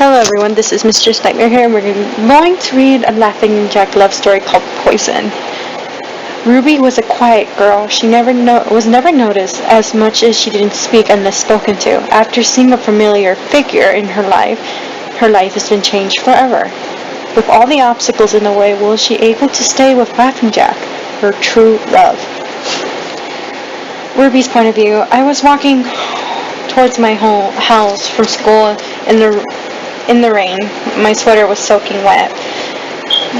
Hello everyone, this is Mistress Nightmare here, and we're going to read a Laughing Jack love story called Poison. Ruby was a quiet girl. She was never noticed as much as she didn't speak unless spoken to. After seeing a familiar figure in her life has been changed forever. With all the obstacles in the way, will she able to stay with Laughing Jack, her true love? Ruby's point of view. I was walking towards my house from school in the rain. My sweater was soaking wet.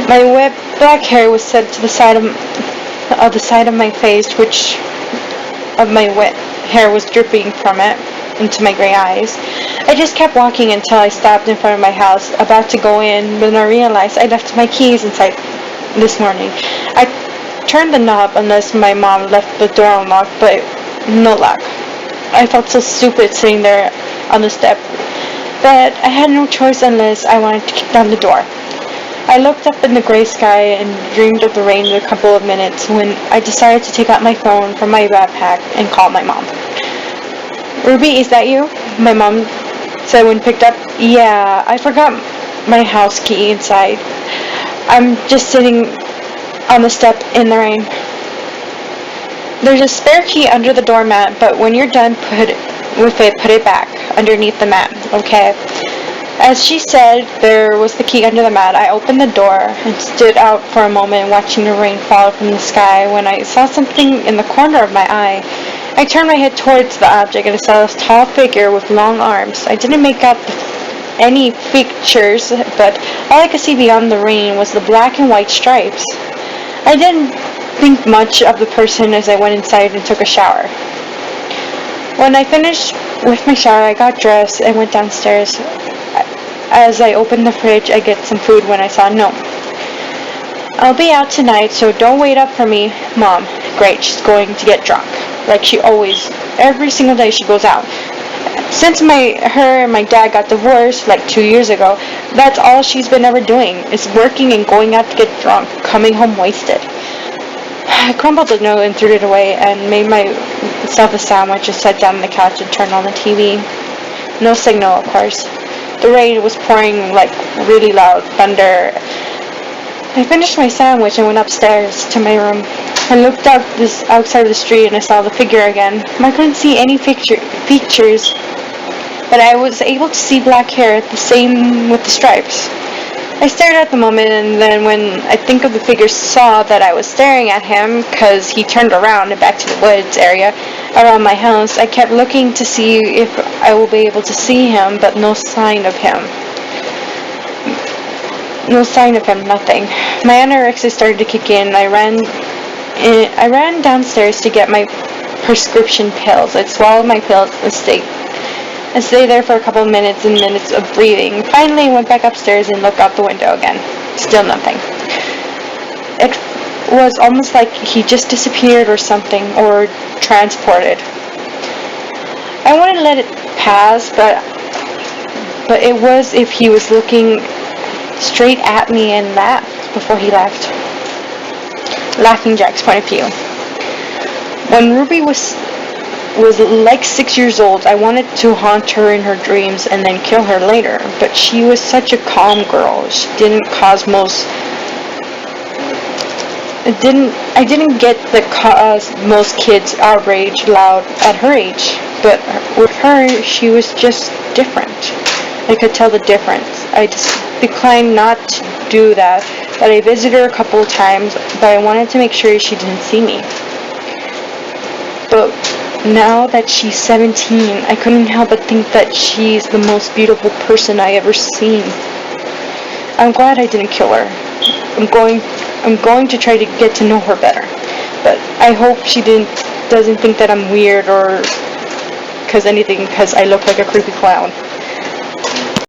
My wet black hair was set to the side of my face, which of my wet hair was dripping from it into my gray eyes. I just kept walking until I stopped in front of my house, about to go in, when I realized I left my keys inside this morning. I turned the knob unless my mom left the door unlocked, but no luck. I felt so stupid sitting there on the step, but I had no choice unless I wanted to kick down the door. I looked up in the gray sky and dreamed of the rain in a couple of minutes when I decided to take out my phone from my backpack and call my mom. "Ruby, is that you?" my mom said when picked up. "Yeah, I forgot my house key inside. I'm just sitting on the step in the rain. There's a spare key under the doormat, but when you're done put it back underneath the mat, okay?" As she said there was the key under the mat, I opened the door and stood out for a moment watching the rain fall from the sky when I saw something in the corner of my eye. I turned my head towards the object and I saw this tall figure with long arms. I didn't make out any features, but all I could see beyond the rain was the black and white stripes. I didn't think much of the person as I went inside and took a shower. When I finished with my shower, I got dressed and went downstairs. As I opened the fridge, I get some food when I saw a note. "I'll be out tonight, so don't wait up for me, Mom." Great, she's going to get drunk. Like she always, every single day she goes out. Since her and my dad got divorced like 2 years ago, that's all she's been ever doing, is working and going out to get drunk, coming home wasted. I crumbled the note and threw it away and made myself a sandwich and sat down on the couch and turned on the TV. No signal, of course. The rain was pouring like really loud thunder. I finished my sandwich and went upstairs to my room. I looked out outside the street and I saw the figure again. I couldn't see any features, but I was able to see black hair, the same with the stripes. I stared at the moment, and then when I think of the figure saw that I was staring at him because he turned around and back to the woods area around my house, I kept looking to see if I will be able to see him, but no sign of him. Nothing. My anorexia started to kick in. I ran downstairs to get my prescription pills. I swallowed my pills and stayed there for a couple of minutes of breathing. Finally, went back upstairs and looked out the window again. Still nothing. It was almost like he just disappeared or something, or transported. I wanted to let it pass, but it was if he was looking straight at me and laughed before he left. Laughing Jack's point of view. When Ruby was like 6 years old, I wanted to haunt her in her dreams and then kill her later, but she was such a calm girl. She didn't cause I didn't get that cause most kids outrage loud at her age, but with her, she was just different. I could tell the difference. I just declined not to do that, but I visited her a couple of times, but I wanted to make sure she didn't see me. But now that she's 17, I couldn't help but think that she's the most beautiful person I ever seen. I'm glad I didn't kill her. I'm going to try to get to know her better. But I hope she doesn't think that I'm weird or because I look like a creepy clown.